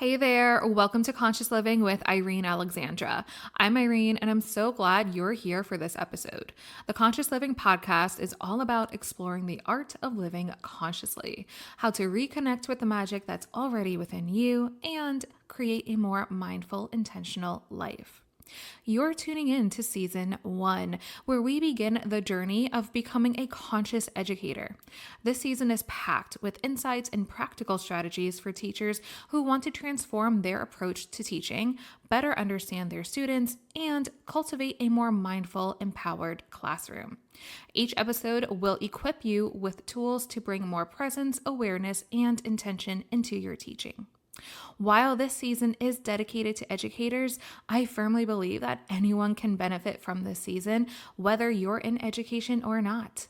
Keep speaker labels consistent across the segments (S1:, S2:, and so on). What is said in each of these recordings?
S1: Hey there, welcome to Conscious Living with Irene Alexandra. I'm Irene, and I'm so glad you're here for this episode. The Conscious Living podcast is all about exploring the art of living consciously, how to reconnect with the magic that's already within you, and create a more mindful, intentional life. You're tuning in to Season 1, where we begin the journey of becoming a conscious educator. This season is packed with insights and practical strategies for teachers who want to transform their approach to teaching, better understand their students, and cultivate a more mindful, empowered classroom. Each episode will equip you with tools to bring more presence, awareness, and intention into your teaching. While this season is dedicated to educators, I firmly believe that anyone can benefit from this season, whether you're in education or not.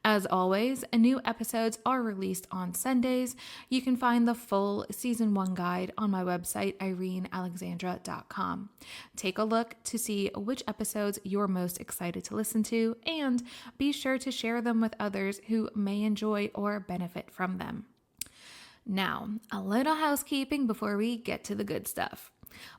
S1: As always, new episodes are released on Sundays. You can find the full Season 1 guide on my website, irenealexandra.com. Take a look to see which episodes you're most excited to listen to, and be sure to share them with others who may enjoy or benefit from them. Now, a little housekeeping before we get to the good stuff.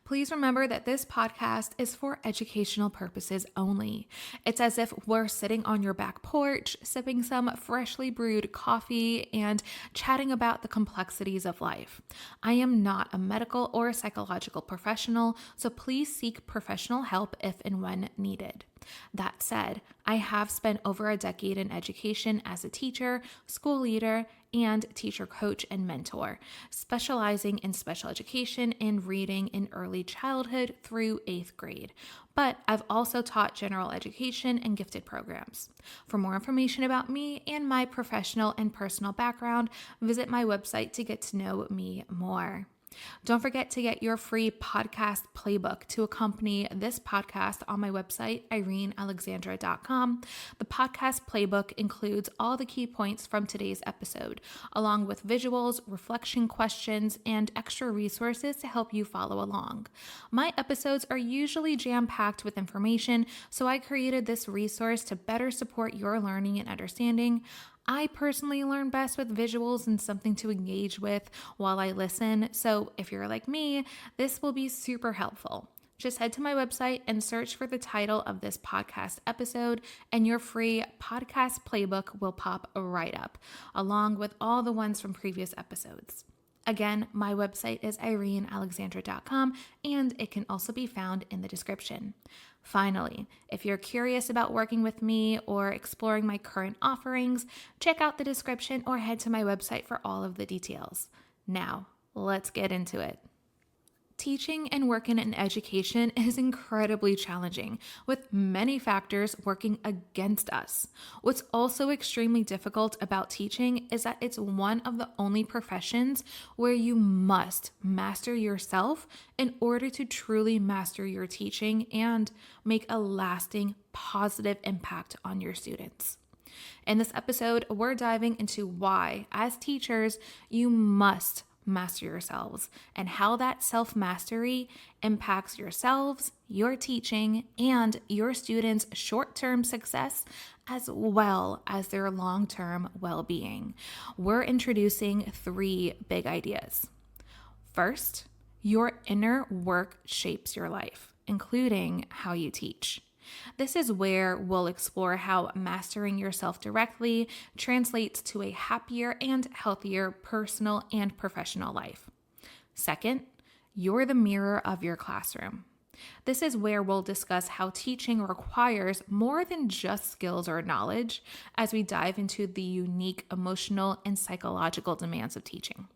S1: Please remember that this podcast is for educational purposes only. It's as if we're sitting on your back porch, sipping some freshly brewed coffee and chatting about the complexities of life. I am not a medical or psychological professional, so please seek professional help if and when needed. That said, I have spent over a decade in education as a teacher, school leader, and teacher coach and mentor, specializing in special education and reading in early childhood through 8th grade. But I've also taught general education and gifted programs. For more information about me and my professional and personal background, visit my website to get to know me more. Don't forget to get your free podcast playbook to accompany this podcast on my website, irenealexandra.com. The podcast playbook includes all the key points from today's episode, along with visuals, reflection questions, and extra resources to help you follow along. My episodes are usually jam-packed with information, so I created this resource to better support your learning and understanding. I personally learn best with visuals and something to engage with while I listen, so if you're like me, this will be super helpful. Just head to my website and search for the title of this podcast episode, and your free podcast playbook will pop right up, along with all the ones from previous episodes. Again, my website is irenealexandra.com, and it can also be found in the description. Finally, if you're curious about working with me or exploring my current offerings, check out the description or head to my website for all of the details. Now, let's get into it. Teaching and working in education is incredibly challenging, with many factors working against us. What's also extremely difficult about teaching is that it's one of the only professions where you must master yourself in order to truly master your teaching and make a lasting positive impact on your students. In this episode, we're diving into why, as teachers, you must master yourselves and how that self-mastery impacts yourselves, your teaching, and your students' short-term success as well as their long-term well-being. We're introducing 3 big ideas. First, your inner work shapes your life, including how you teach. This is where we'll explore how mastering yourself directly translates to a happier and healthier personal and professional life. Second, you're the mirror of your classroom. This is where we'll discuss how teaching requires more than just skills or knowledge as we dive into the unique emotional and psychological demands of teaching.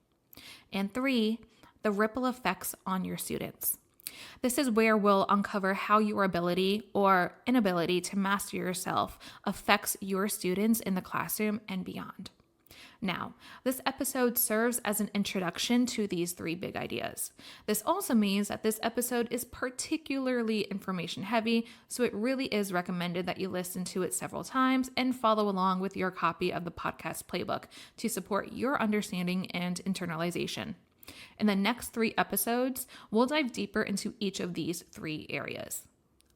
S1: And 3, the ripple effects on your students. This is where we'll uncover how your ability or inability to master yourself affects your students in the classroom and beyond. Now, this episode serves as an introduction to these 3 big ideas. This also means that this episode is particularly information heavy, so it really is recommended that you listen to it several times and follow along with your copy of the podcast playbook to support your understanding and internalization. In the next 3 episodes, we'll dive deeper into each of these 3 areas.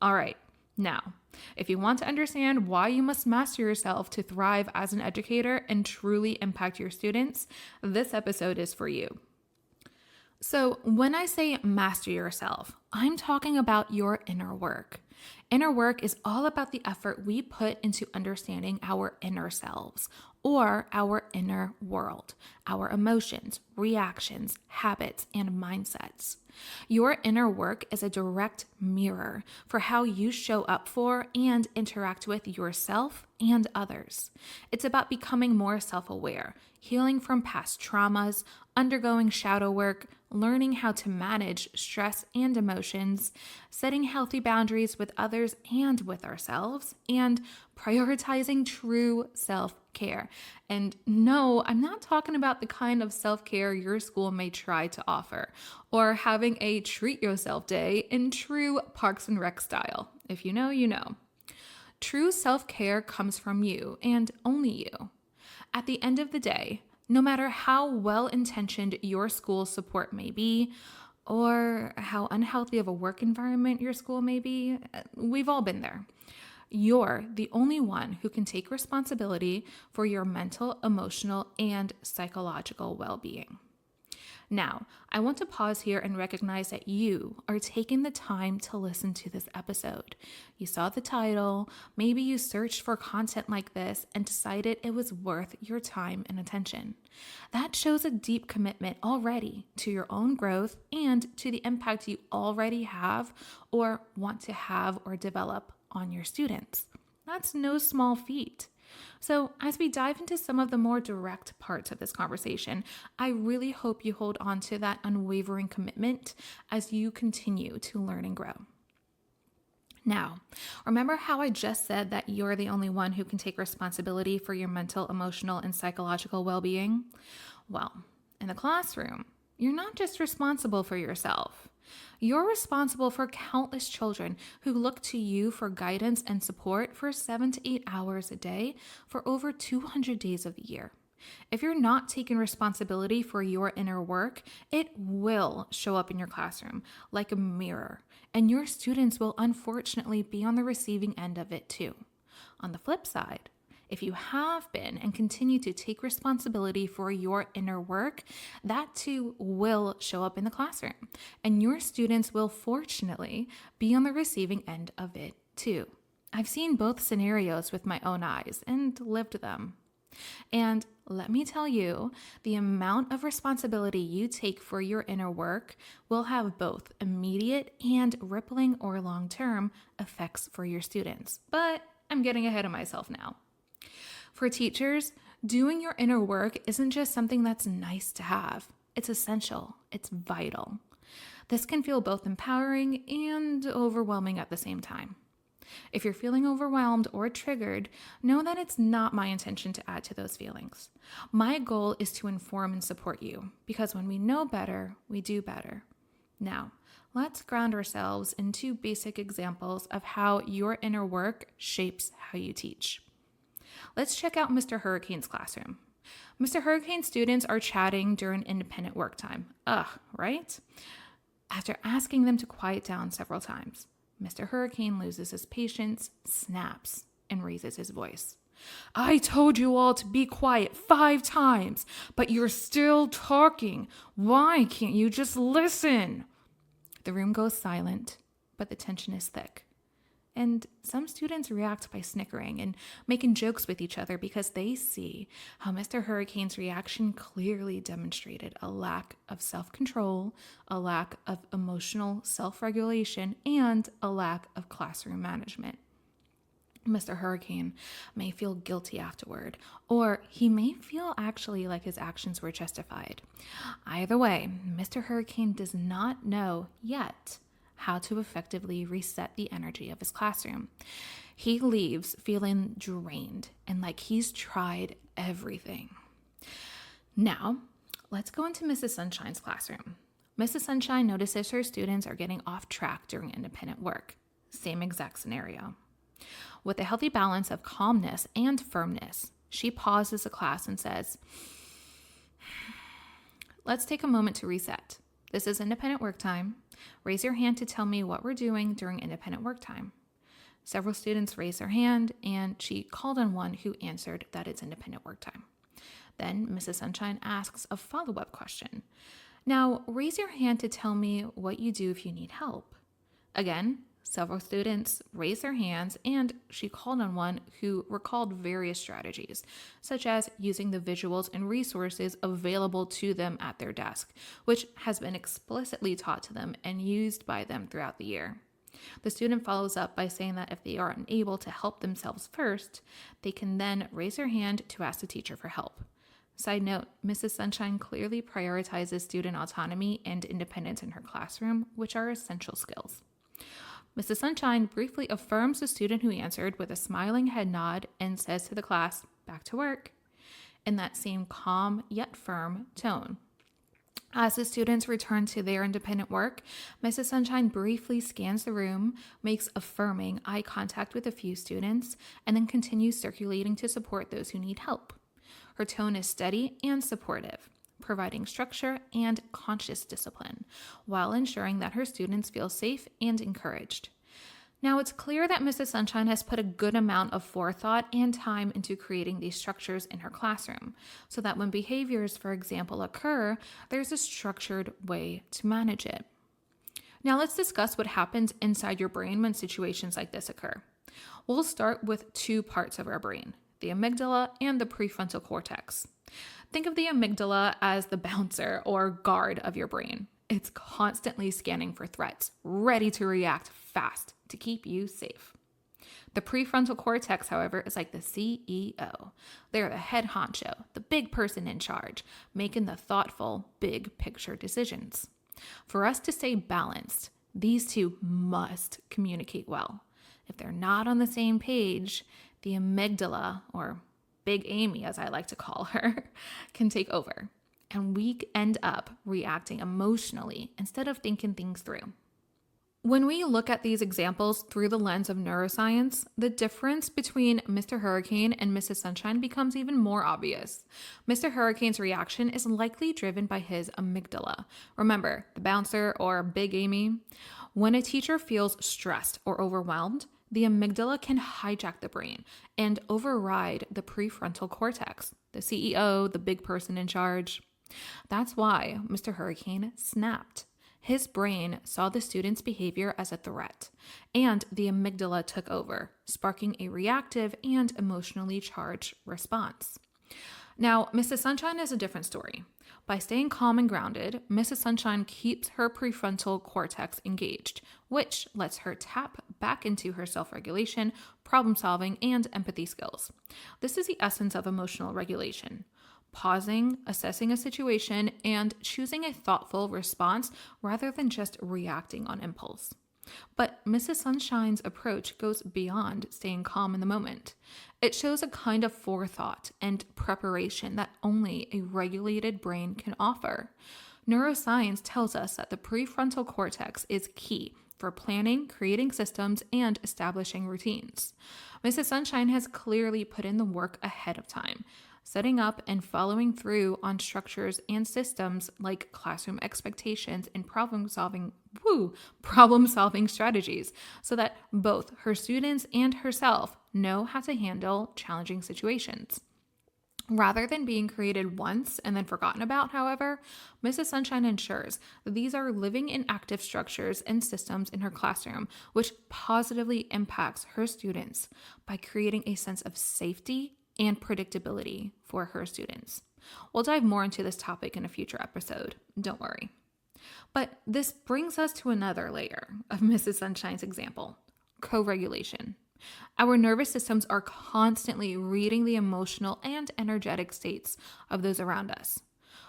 S1: All right, now, if you want to understand why you must master yourself to thrive as an educator and truly impact your students, this episode is for you. So, when I say master yourself, I'm talking about your inner work. Inner work is all about the effort we put into understanding our inner selves or our inner world, our emotions, reactions, habits, and mindsets. Your inner work is a direct mirror for how you show up for and interact with yourself and others. It's about becoming more self aware, healing from past traumas, undergoing shadow work, learning how to manage stress and emotions, setting healthy boundaries with others and with ourselves, and prioritizing true self-care. And no, I'm not talking about the kind of self-care your school may try to offer, or having a treat yourself day in true Parks and Rec style. If you know, you know. True self-care comes from you and only you. At the end of the day, no matter how well-intentioned your school support may be, or how unhealthy of a work environment your school may be, we've all been there. You're the only one who can take responsibility for your mental, emotional, and psychological well-being. Now, I want to pause here and recognize that you are taking the time to listen to this episode. You saw the title, maybe you searched for content like this and decided it was worth your time and attention. That shows a deep commitment already to your own growth and to the impact you already have or want to have or develop on your students. That's no small feat. So, as we dive into some of the more direct parts of this conversation, I really hope you hold on to that unwavering commitment as you continue to learn and grow. Now, remember how I just said that you're the only one who can take responsibility for your mental, emotional, and psychological well-being? Well, in the classroom, you're not just responsible for yourself. You're responsible for countless children who look to you for guidance and support for 7 to 8 hours a day for over 200 days of the year. If you're not taking responsibility for your inner work, it will show up in your classroom like a mirror, and your students will unfortunately be on the receiving end of it too. On the flip side, if you have been and continue to take responsibility for your inner work, that too will show up in the classroom, and your students will fortunately be on the receiving end of it too. I've seen both scenarios with my own eyes and lived them. And let me tell you, the amount of responsibility you take for your inner work will have both immediate and rippling or long-term effects for your students. But I'm getting ahead of myself now. For teachers, doing your inner work isn't just something that's nice to have. It's essential. It's vital. This can feel both empowering and overwhelming at the same time. If you're feeling overwhelmed or triggered, know that it's not my intention to add to those feelings. My goal is to inform and support you, because when we know better, we do better. Now, let's ground ourselves in 2 basic examples of how your inner work shapes how you teach. Let's check out Mr. Hurricane's classroom. Mr. Hurricane's students are chatting during independent work time. Right? After asking them to quiet down several times, Mr. Hurricane loses his patience, snaps, and raises his voice. I told you all to be quiet 5 times, but you're still talking. Why can't you just listen? The room goes silent, but the tension is thick. And some students react by snickering and making jokes with each other because they see how Mr. Hurricane's reaction clearly demonstrated a lack of self-control, a lack of emotional self-regulation, and a lack of classroom management. Mr. Hurricane may feel guilty afterward, or he may feel actually like his actions were justified. Either way, Mr. Hurricane does not know yet how to effectively reset the energy of his classroom. He leaves feeling drained and like he's tried everything. Now, let's go into Mrs. Sunshine's classroom. Mrs. Sunshine notices her students are getting off track during independent work. Same exact scenario. With a healthy balance of calmness and firmness, she pauses the class and says, let's take a moment to reset. This is independent work time. Raise your hand to tell me what we're doing during independent work time. Several students raised their hand, and she called on one who answered that it's independent work time. Then Mrs. Sunshine asks a follow-up question. Now, raise your hand to tell me what you do if you need help. Again, several students raised their hands, and she called on one who recalled various strategies, such as using the visuals and resources available to them at their desk, which has been explicitly taught to them and used by them throughout the year. The student follows up by saying that if they are unable to help themselves first, they can then raise their hand to ask the teacher for help. Side note, Mrs. Sunshine clearly prioritizes student autonomy and independence in her classroom, which are essential skills. Mrs. Sunshine briefly affirms the student who answered with a smiling head nod and says to the class, "Back to work," in that same calm yet firm tone. As the students return to their independent work, Mrs. Sunshine briefly scans the room, makes affirming eye contact with a few students, and then continues circulating to support those who need help. Her tone is steady and supportive, providing structure and conscious discipline, while ensuring that her students feel safe and encouraged. Now, it's clear that Mrs. Sunshine has put a good amount of forethought and time into creating these structures in her classroom, so that when behaviors, for example, occur, there's a structured way to manage it. Now, let's discuss what happens inside your brain when situations like this occur. We'll start with two parts of our brain: the amygdala and the prefrontal cortex. Think of the amygdala as the bouncer or guard of your brain. It's constantly scanning for threats, ready to react fast to keep you safe. The prefrontal cortex, however, is like the CEO. They're the head honcho, the big person in charge, making the thoughtful, big picture decisions. For us to stay balanced, these two must communicate well. If they're not on the same page, the amygdala, or Big Amy as I like to call her, can take over, and we end up reacting emotionally instead of thinking things through. When we look at these examples through the lens of neuroscience, the difference between Mr. Hurricane and Mrs. Sunshine becomes even more obvious. Mr. Hurricane's reaction is likely driven by his amygdala. Remember, the bouncer or Big Amy. When a teacher feels stressed or overwhelmed, the amygdala can hijack the brain and override the prefrontal cortex, the CEO, the big person in charge. That's why Mr. Hurricane snapped. His brain saw the student's behavior as a threat, and the amygdala took over, sparking a reactive and emotionally charged response. Now, Mrs. Sunshine is a different story. By staying calm and grounded, Mrs. Sunshine keeps her prefrontal cortex engaged, which lets her tap back into her self-regulation, problem-solving, and empathy skills. This is the essence of emotional regulation: pausing, assessing a situation, and choosing a thoughtful response rather than just reacting on impulse. But Mrs. Sunshine's approach goes beyond staying calm in the moment. It shows a kind of forethought and preparation that only a regulated brain can offer. Neuroscience tells us that the prefrontal cortex is key for planning, creating systems, and establishing routines. Mrs. Sunshine has clearly put in the work ahead of time, setting up and following through on structures and systems like classroom expectations and problem-solving strategies, so that both her students and herself know how to handle challenging situations. Rather than being created once and then forgotten about, however, Mrs. Sunshine ensures that these are living and active structures and systems in her classroom, which positively impacts her students by creating a sense of safety and predictability for her students. We'll dive more into this topic in a future episode, don't worry. But this brings us to another layer of Mrs. Sunshine's example: co-regulation. Our nervous systems are constantly reading the emotional and energetic states of those around us.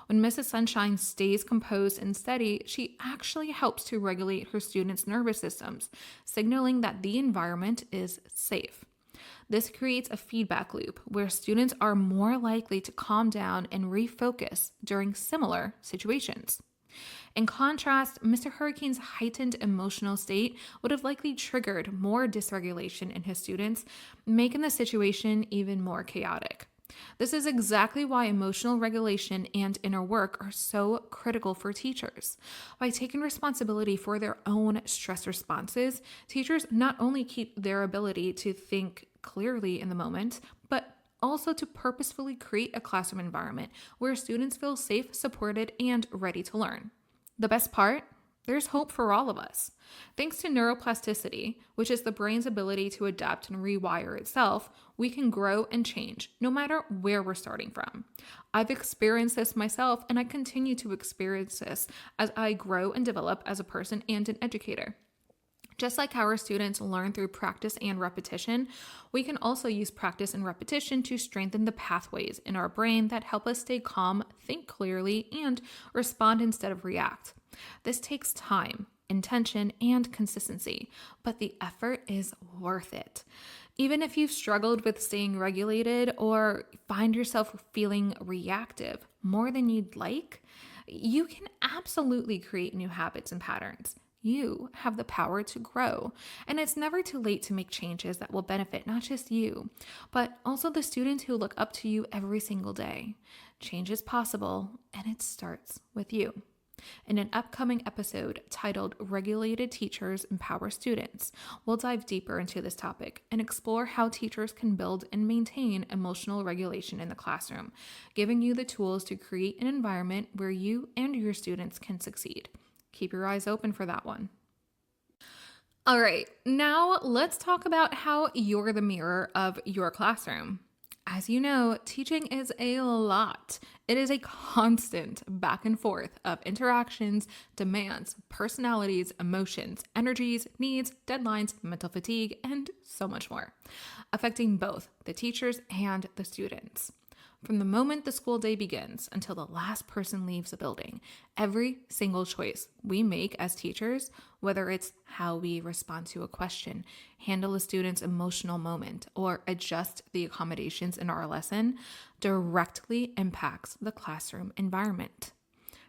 S1: When Mrs. Sunshine stays composed and steady, she actually helps to regulate her students' nervous systems, signaling that the environment is safe. This creates a feedback loop where students are more likely to calm down and refocus during similar situations. In contrast, Mr. Hurricane's heightened emotional state would have likely triggered more dysregulation in his students, making the situation even more chaotic. This is exactly why emotional regulation and inner work are so critical for teachers. By taking responsibility for their own stress responses, teachers not only keep their ability to think clearly in the moment, but also to purposefully create a classroom environment where students feel safe, supported, and ready to learn. The best part? There's hope for all of us. Thanks to neuroplasticity, which is the brain's ability to adapt and rewire itself, we can grow and change no matter where we're starting from. I've experienced this myself, and I continue to experience this as I grow and develop as a person and an educator. Just like our students learn through practice and repetition, we can also use practice and repetition to strengthen the pathways in our brain that help us stay calm, think clearly, and respond instead of react. This takes time, intention, and consistency, but the effort is worth it. Even if you've struggled with staying regulated or find yourself feeling reactive more than you'd like, you can absolutely create new habits and patterns. You have the power to grow, and it's never too late to make changes that will benefit not just you, but also the students who look up to you every single day. Change is possible, and it starts with you. In an upcoming episode titled Regulated Teachers Empower Students, we'll dive deeper into this topic and explore how teachers can build and maintain emotional regulation in the classroom, giving you the tools to create an environment where you and your students can succeed. Keep your eyes open for that one. All right, now let's talk about how you're the mirror of your classroom. As you know, teaching is a lot. It is a constant back and forth of interactions, demands, personalities, emotions, energies, needs, deadlines, mental fatigue, and so much more, affecting both the teachers and the students. From the moment the school day begins until the last person leaves the building, every single choice we make as teachers, whether it's how we respond to a question, handle a student's emotional moment, or adjust the accommodations in our lesson, directly impacts the classroom environment.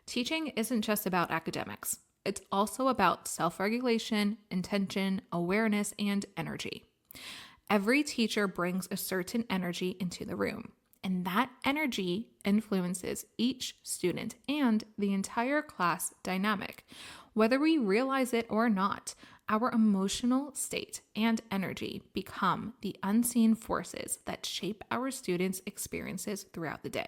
S1: Teaching isn't just about academics. It's also about self-regulation, intention, awareness, and energy. Every teacher brings a certain energy into the room. And that energy influences each student and the entire class dynamic. Whether we realize it or not, our emotional state and energy become the unseen forces that shape our students' experiences throughout the day.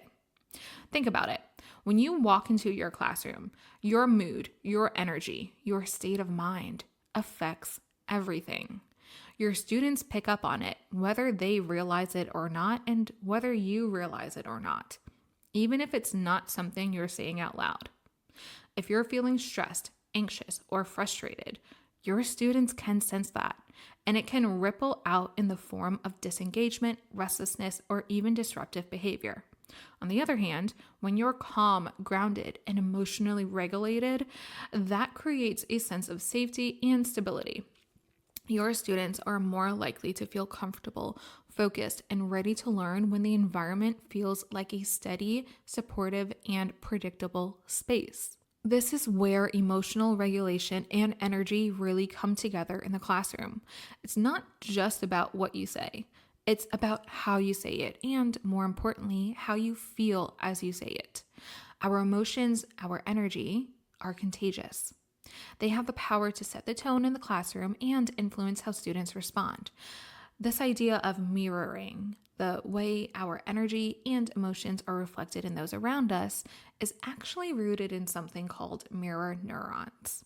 S1: Think about it. When you walk into your classroom, your mood, your energy, your state of mind affects everything. Your students pick up on it, whether they realize it or not, and whether you realize it or not, even if it's not something you're saying out loud. If you're feeling stressed, anxious, or frustrated, your students can sense that, and it can ripple out in the form of disengagement, restlessness, or even disruptive behavior. On the other hand, when you're calm, grounded, and emotionally regulated, that creates a sense of safety and stability. Your students are more likely to feel comfortable, focused, and ready to learn when the environment feels like a steady, supportive, and predictable space. This is where emotional regulation and energy really come together in the classroom. It's not just about what you say. It's about how you say it, and more importantly, how you feel as you say it. Our emotions, our energy, are contagious. They have the power to set the tone in the classroom and influence how students respond. This idea of mirroring, the way our energy and emotions are reflected in those around us, is actually rooted in something called mirror neurons.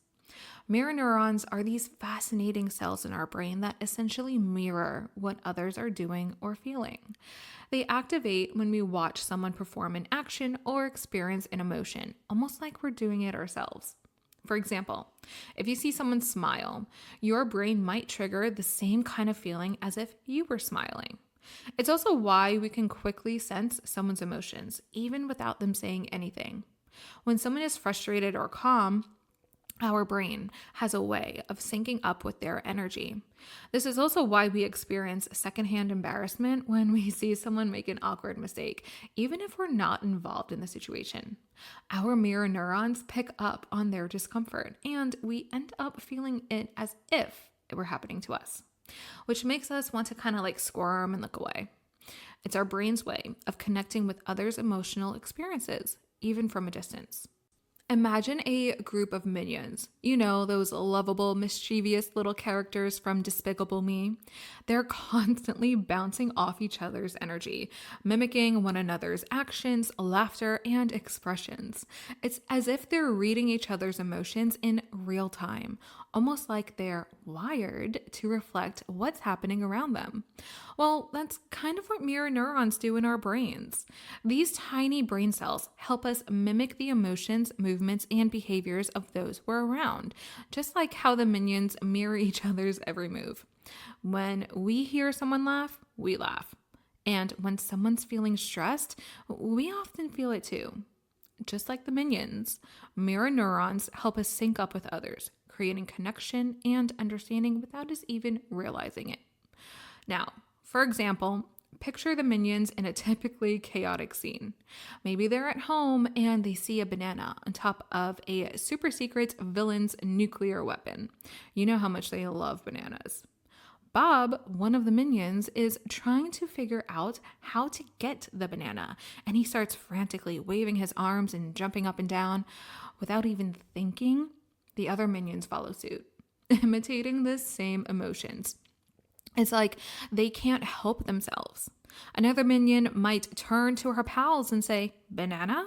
S1: Mirror neurons are these fascinating cells in our brain that essentially mirror what others are doing or feeling. They activate when we watch someone perform an action or experience an emotion, almost like we're doing it ourselves. For example, if you see someone smile, your brain might trigger the same kind of feeling as if you were smiling. It's also why we can quickly sense someone's emotions, even without them saying anything. When someone is frustrated or calm, our brain has a way of syncing up with their energy. This is also why we experience secondhand embarrassment when we see someone make an awkward mistake, even if we're not involved in the situation. Our mirror neurons pick up on their discomfort, and we end up feeling it as if it were happening to us, which makes us want to kind of like squirm and look away. It's our brain's way of connecting with others' emotional experiences, even from a distance. Imagine a group of minions. You know, those lovable, mischievous little characters from Despicable Me. They're constantly bouncing off each other's energy, mimicking one another's actions, laughter, and expressions. It's as if they're reading each other's emotions in real time, almost like they're wired to reflect what's happening around them. Well, that's kind of what mirror neurons do in our brains. These tiny brain cells help us mimic the emotions, movements, and behaviors of those we're around, just like how the minions mirror each other's every move. When we hear someone laugh, we laugh. And when someone's feeling stressed, we often feel it too. Just like the minions, mirror neurons help us sync up with others, creating connection and understanding without us even realizing it. Now, for example, picture the minions in a typically chaotic scene. Maybe they're at home and they see a banana on top of a super secret villain's nuclear weapon. You know how much they love bananas. Bob, one of the minions, is trying to figure out how to get the banana, and he starts frantically waving his arms and jumping up and down. Without even thinking, the other minions follow suit, imitating the same emotions. It's like they can't help themselves. Another minion might turn to her pals and say, "Banana?"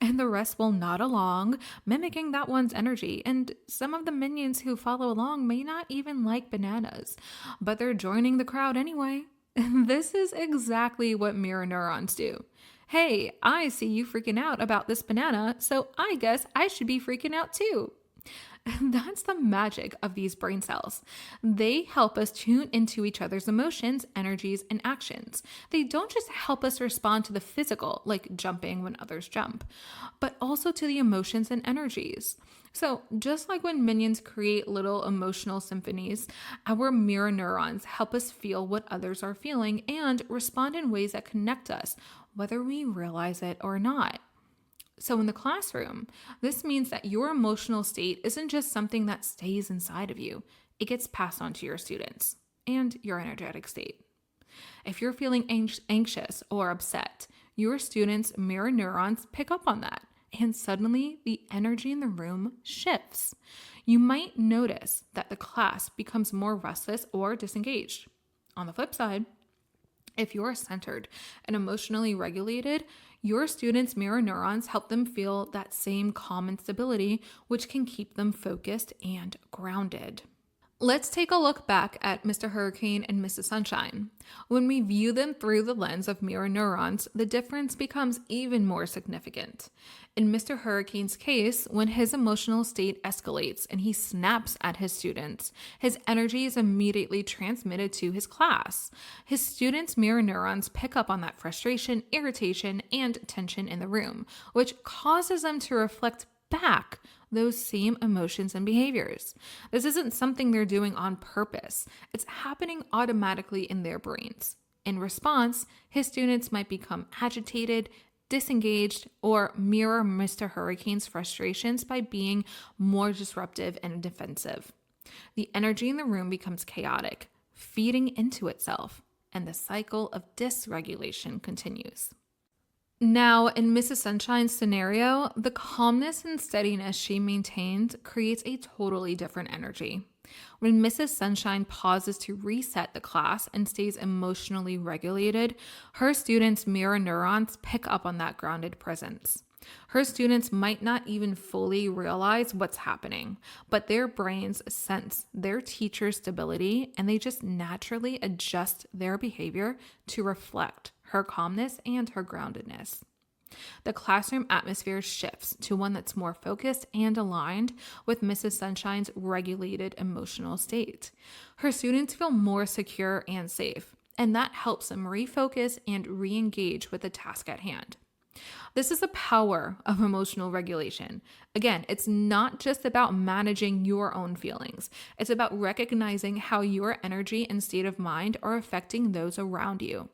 S1: And the rest will nod along, mimicking that one's energy. And some of the minions who follow along may not even like bananas, but they're joining the crowd anyway. And this is exactly what mirror neurons do. Hey, I see you freaking out about this banana, so I guess I should be freaking out too. And that's the magic of these brain cells. They help us tune into each other's emotions, energies, and actions. They don't just help us respond to the physical, like jumping when others jump, but also to the emotions and energies. So, just like when minions create little emotional symphonies, our mirror neurons help us feel what others are feeling and respond in ways that connect us, whether we realize it or not. So in the classroom, this means that your emotional state isn't just something that stays inside of you. It gets passed on to your students and your energetic state. If you're feeling anxious or upset, your students' mirror neurons pick up on that, and suddenly the energy in the room shifts. You might notice that the class becomes more restless or disengaged. On the flip side, if you're centered and emotionally regulated, your students' mirror neurons help them feel that same calm and stability, which can keep them focused and grounded. Let's take a look back at Mr. Hurricane and Mrs. Sunshine. When we view them through the lens of mirror neurons, the difference becomes even more significant. In Mr. Hurricane's case, when his emotional state escalates and he snaps at his students, his energy is immediately transmitted to his class. His students' mirror neurons pick up on that frustration, irritation, and tension in the room, which causes them to reflect back those same emotions and behaviors. This isn't something they're doing on purpose. It's happening automatically in their brains. In response, his students might become agitated, disengaged, or mirror Mr. Hurricane's frustrations by being more disruptive and defensive. The energy in the room becomes chaotic, feeding into itself, and the cycle of dysregulation continues. Now, in Mrs. Sunshine's scenario, the calmness and steadiness she maintained creates a totally different energy. When Mrs. Sunshine pauses to reset the class and stays emotionally regulated, her students' mirror neurons pick up on that grounded presence. Her students might not even fully realize what's happening, but their brains sense their teacher's stability and they just naturally adjust their behavior to reflect her calmness and her groundedness. The classroom atmosphere shifts to one that's more focused and aligned with Mrs. Sunshine's regulated emotional state. Her students feel more secure and safe, and that helps them refocus and re-engage with the task at hand. This is the power of emotional regulation. Again, it's not just about managing your own feelings. It's about recognizing how your energy and state of mind are affecting those around you.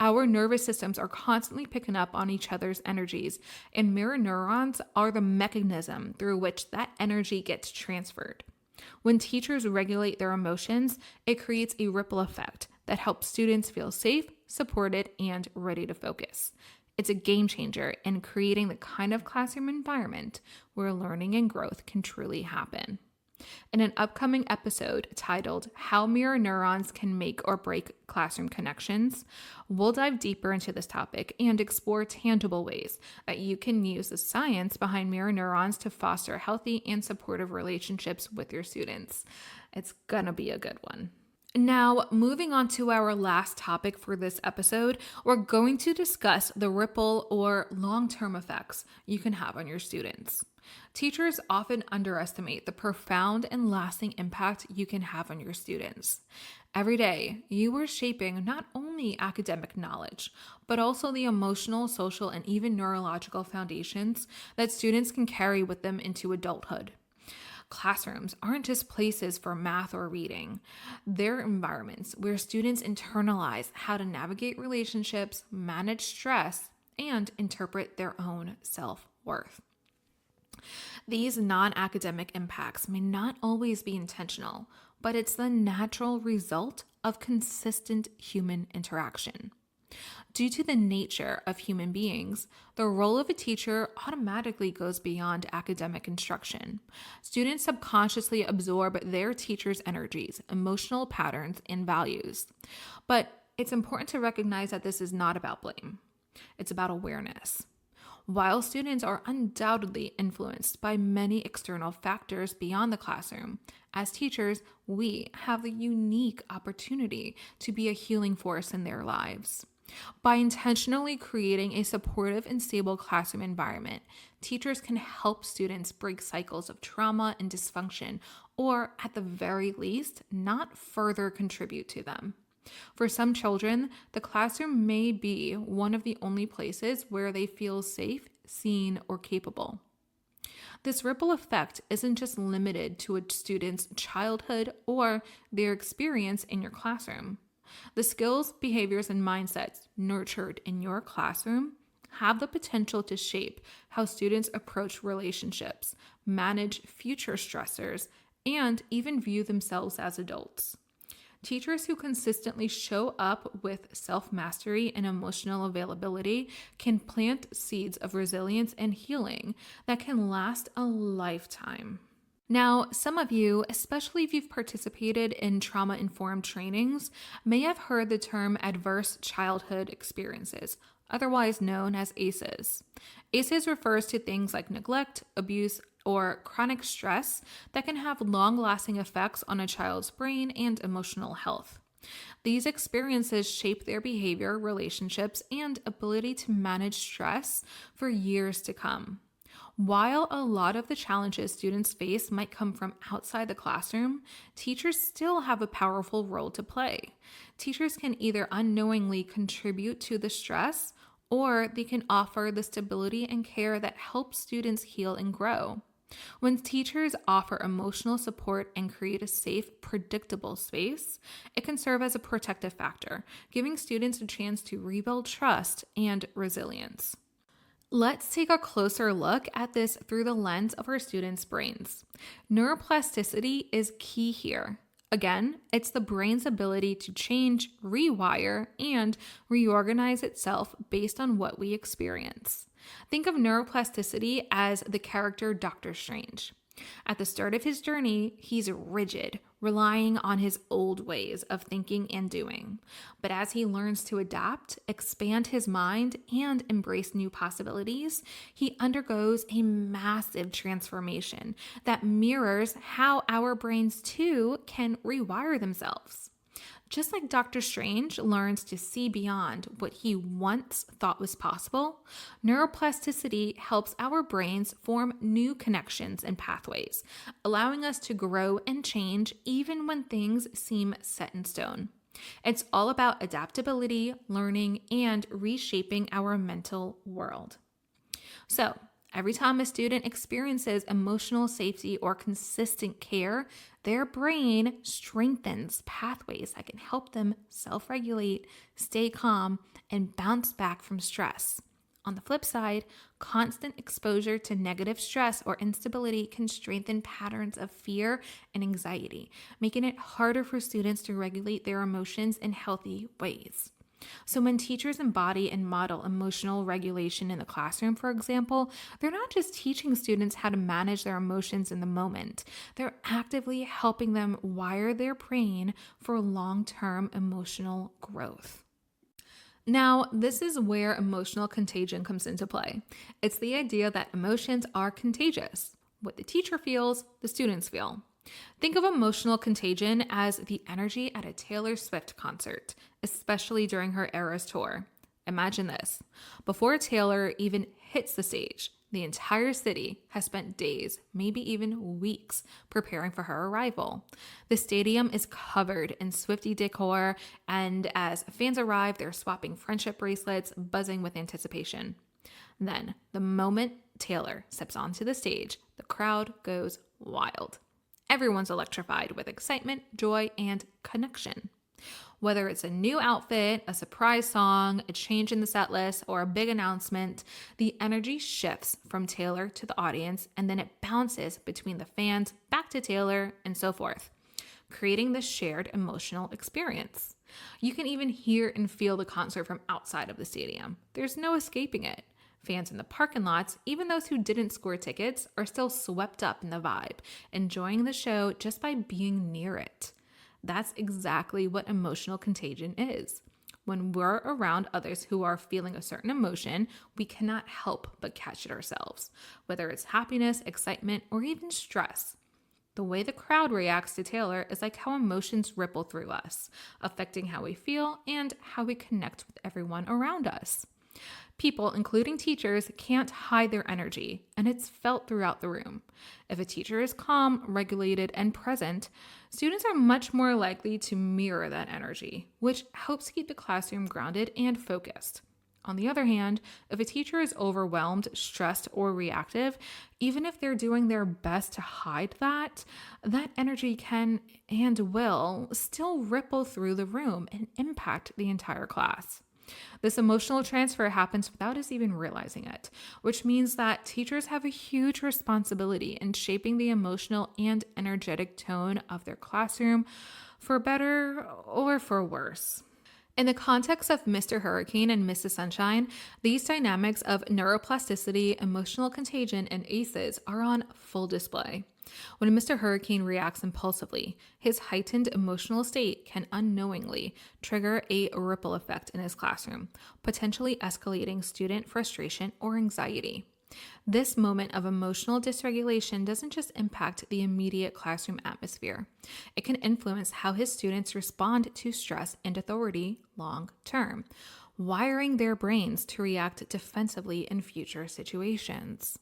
S1: Our nervous systems are constantly picking up on each other's energies, and mirror neurons are the mechanism through which that energy gets transferred. When teachers regulate their emotions, it creates a ripple effect that helps students feel safe, supported, and ready to focus. It's a game changer in creating the kind of classroom environment where learning and growth can truly happen. In an upcoming episode titled How Mirror Neurons Can Make or Break Classroom Connections, we'll dive deeper into this topic and explore tangible ways that you can use the science behind mirror neurons to foster healthy and supportive relationships with your students. It's gonna be a good one. Now, moving on to our last topic for this episode, we're going to discuss the ripple or long-term effects you can have on your students. Teachers often underestimate the profound and lasting impact you can have on your students. Every day, you are shaping not only academic knowledge, but also the emotional, social, and even neurological foundations that students can carry with them into adulthood. Classrooms aren't just places for math or reading. They're environments where students internalize how to navigate relationships, manage stress, and interpret their own self-worth. These non-academic impacts may not always be intentional, but it's the natural result of consistent human interaction. Due to the nature of human beings, the role of a teacher automatically goes beyond academic instruction. Students subconsciously absorb their teacher's energies, emotional patterns, and values. But it's important to recognize that this is not about blame. It's about awareness. While students are undoubtedly influenced by many external factors beyond the classroom, as teachers, we have the unique opportunity to be a healing force in their lives. By intentionally creating a supportive and stable classroom environment, teachers can help students break cycles of trauma and dysfunction, or at the very least, not further contribute to them. For some children, the classroom may be one of the only places where they feel safe, seen, or capable. This ripple effect isn't just limited to a student's childhood or their experience in your classroom. The skills, behaviors, and mindsets nurtured in your classroom have the potential to shape how students approach relationships, manage future stressors, and even view themselves as adults. Teachers who consistently show up with self-mastery and emotional availability can plant seeds of resilience and healing that can last a lifetime. Now, some of you, especially if you've participated in trauma-informed trainings, may have heard the term adverse childhood experiences, otherwise known as ACEs. ACEs refers to things like neglect, abuse, or chronic stress that can have long-lasting effects on a child's brain and emotional health. These experiences shape their behavior, relationships, and ability to manage stress for years to come. While a lot of the challenges students face might come from outside the classroom, teachers still have a powerful role to play. Teachers can either unknowingly contribute to the stress, or they can offer the stability and care that helps students heal and grow. When teachers offer emotional support and create a safe, predictable space, it can serve as a protective factor, giving students a chance to rebuild trust and resilience. Let's take a closer look at this through the lens of our students' brains. Neuroplasticity is key here. Again, it's the brain's ability to change, rewire, and reorganize itself based on what we experience. Think of neuroplasticity as the character Doctor Strange. At the start of his journey, he's rigid, relying on his old ways of thinking and doing. But as he learns to adapt, expand his mind, and embrace new possibilities, he undergoes a massive transformation that mirrors how our brains too can rewire themselves. Just like Dr. Strange learns to see beyond what he once thought was possible, neuroplasticity helps our brains form new connections and pathways, allowing us to grow and change even when things seem set in stone. It's all about adaptability, learning, and reshaping our mental world. So, every time a student experiences emotional safety or consistent care, their brain strengthens pathways that can help them self-regulate, stay calm, and bounce back from stress. On the flip side, constant exposure to negative stress or instability can strengthen patterns of fear and anxiety, making it harder for students to regulate their emotions in healthy ways. So when teachers embody and model emotional regulation in the classroom, for example, they're not just teaching students how to manage their emotions in the moment. They're actively helping them wire their brain for long-term emotional growth. Now, this is where emotional contagion comes into play. It's the idea that emotions are contagious. What the teacher feels, the students feel. Think of emotional contagion as the energy at a Taylor Swift concert, especially during her Eras tour. Imagine this. Before Taylor even hits the stage, the entire city has spent days, maybe even weeks, preparing for her arrival. The stadium is covered in Swiftie decor, and as fans arrive, they're swapping friendship bracelets, buzzing with anticipation. Then, the moment Taylor steps onto the stage, the crowd goes wild. Everyone's electrified with excitement, joy, and connection. Whether it's a new outfit, a surprise song, a change in the set list, or a big announcement, the energy shifts from Taylor to the audience, and then it bounces between the fans, back to Taylor, and so forth, creating this shared emotional experience. You can even hear and feel the concert from outside of the stadium. There's no escaping it. Fans in the parking lots, even those who didn't score tickets, are still swept up in the vibe, enjoying the show just by being near it. That's exactly what emotional contagion is. When we're around others who are feeling a certain emotion, we cannot help but catch it ourselves, whether it's happiness, excitement, or even stress. The way the crowd reacts to Taylor is like how emotions ripple through us, affecting how we feel and how we connect with everyone around us. People, including teachers, can't hide their energy, and it's felt throughout the room. If a teacher is calm, regulated, and present, students are much more likely to mirror that energy, which helps keep the classroom grounded and focused. On the other hand, if a teacher is overwhelmed, stressed, or reactive, even if they're doing their best to hide that energy can and will still ripple through the room and impact the entire class. This emotional transfer happens without us even realizing it, which means that teachers have a huge responsibility in shaping the emotional and energetic tone of their classroom, for better or for worse. In the context of Mr. Hurricane and Mrs. Sunshine, these dynamics of neuroplasticity, emotional contagion, and ACEs are on full display. When Mr. Hurricane reacts impulsively, his heightened emotional state can unknowingly trigger a ripple effect in his classroom, potentially escalating student frustration or anxiety. This moment of emotional dysregulation doesn't just impact the immediate classroom atmosphere. It can influence how his students respond to stress and authority long term, wiring their brains to react defensively in future situations.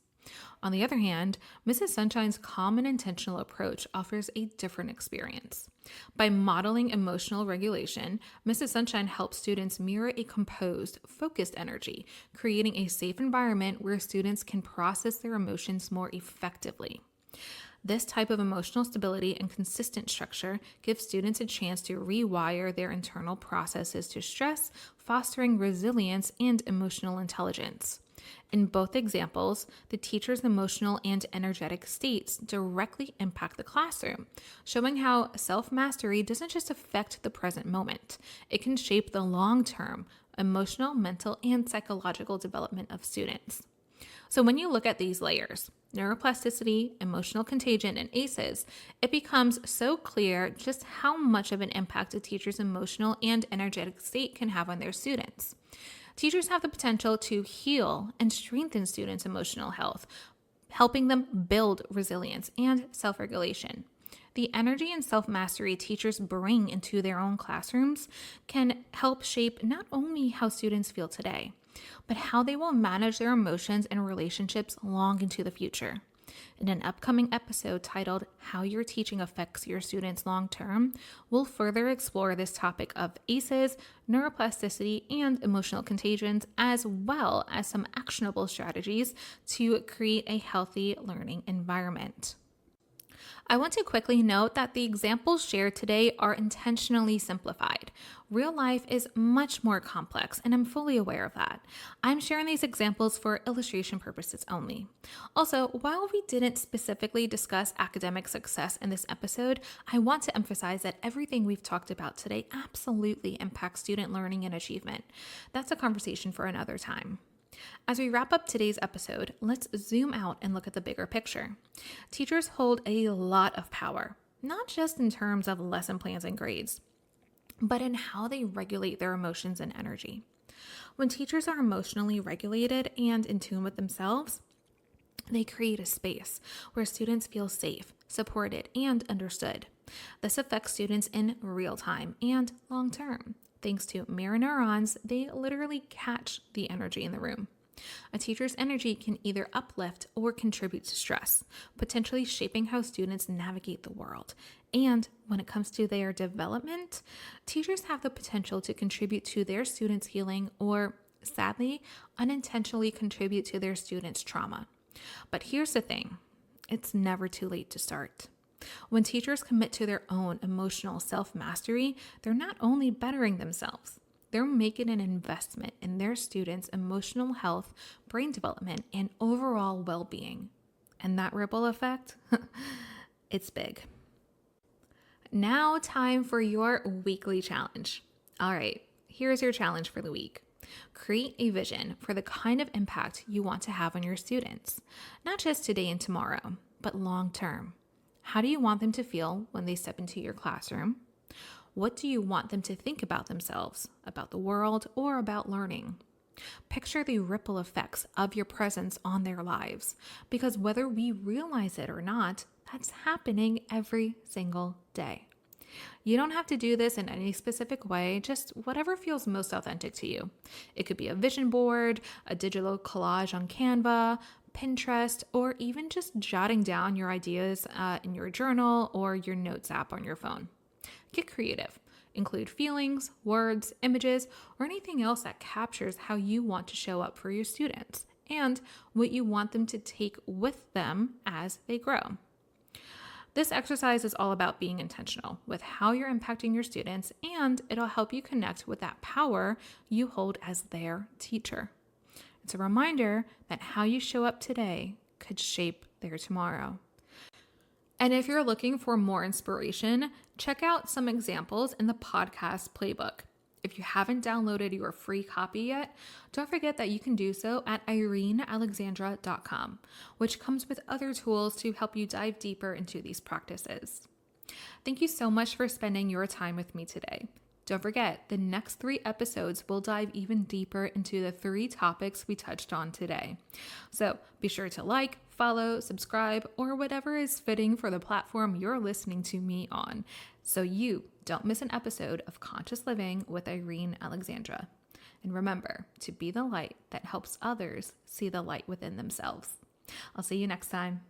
S1: On the other hand, Mrs. Sunshine's calm and intentional approach offers a different experience. By modeling emotional regulation, Mrs. Sunshine helps students mirror a composed, focused energy, creating a safe environment where students can process their emotions more effectively. This type of emotional stability and consistent structure gives students a chance to rewire their internal processes to stress, fostering resilience and emotional intelligence. In both examples, the teacher's emotional and energetic states directly impact the classroom, showing how self-mastery doesn't just affect the present moment. It can shape the long-term emotional, mental, and psychological development of students. So when you look at these layers, neuroplasticity, emotional contagion, and ACEs, it becomes so clear just how much of an impact a teacher's emotional and energetic state can have on their students. Teachers have the potential to heal and strengthen students' emotional health, helping them build resilience and self-regulation. The energy and self-mastery teachers bring into their own classrooms can help shape not only how students feel today, but how they will manage their emotions and relationships long into the future. In an upcoming episode titled How Your Teaching Affects Your Students Long Term, we'll further explore this topic of ACEs, neuroplasticity, and emotional contagions, as well as some actionable strategies to create a healthy learning environment. I want to quickly note that the examples shared today are intentionally simplified. Real life is much more complex, and I'm fully aware of that. I'm sharing these examples for illustration purposes only. Also, while we didn't specifically discuss academic success in this episode, I want to emphasize that everything we've talked about today absolutely impacts student learning and achievement. That's a conversation for another time. As we wrap up today's episode, let's zoom out and look at the bigger picture. Teachers hold a lot of power, not just in terms of lesson plans and grades, but in how they regulate their emotions and energy. When teachers are emotionally regulated and in tune with themselves, they create a space where students feel safe, supported, and understood. This affects students in real time and long term. Thanks to mirror neurons, they literally catch the energy in the room. A teacher's energy can either uplift or contribute to stress, potentially shaping how students navigate the world. And when it comes to their development, teachers have the potential to contribute to their students' healing or, sadly, unintentionally contribute to their students' trauma. But here's the thing, it's never too late to start. When teachers commit to their own emotional self-mastery, they're not only bettering themselves, they're making an investment in their students' emotional health, brain development, and overall well-being. And that ripple effect, it's big. Now, time for your weekly challenge. All right, here's your challenge for the week. Create a vision for the kind of impact you want to have on your students, not just today and tomorrow, but long term. How do you want them to feel when they step into your classroom? What do you want them to think about themselves, about the world, or about learning? Picture the ripple effects of your presence on their lives, because whether we realize it or not, that's happening every single day. You don't have to do this in any specific way, just whatever feels most authentic to you. It could be a vision board, a digital collage on Canva, Pinterest, or even just jotting down your ideas in your journal or your notes app on your phone. Get creative. Include feelings, words, images, or anything else that captures how you want to show up for your students and what you want them to take with them as they grow. This exercise is all about being intentional with how you're impacting your students, and it'll help you connect with that power you hold as their teacher. It's a reminder that how you show up today could shape their tomorrow. And if you're looking for more inspiration, check out some examples in the podcast playbook. If you haven't downloaded your free copy yet, don't forget that you can do so at irenealexandra.com, which comes with other tools to help you dive deeper into these practices. Thank you so much for spending your time with me today. Don't forget, the next 3 episodes will dive even deeper into the 3 topics we touched on today. So be sure to like, follow, subscribe, or whatever is fitting for the platform you're listening to me on, so you don't miss an episode of Conscious Living with Irene Alexandra. And remember to be the light that helps others see the light within themselves. I'll see you next time.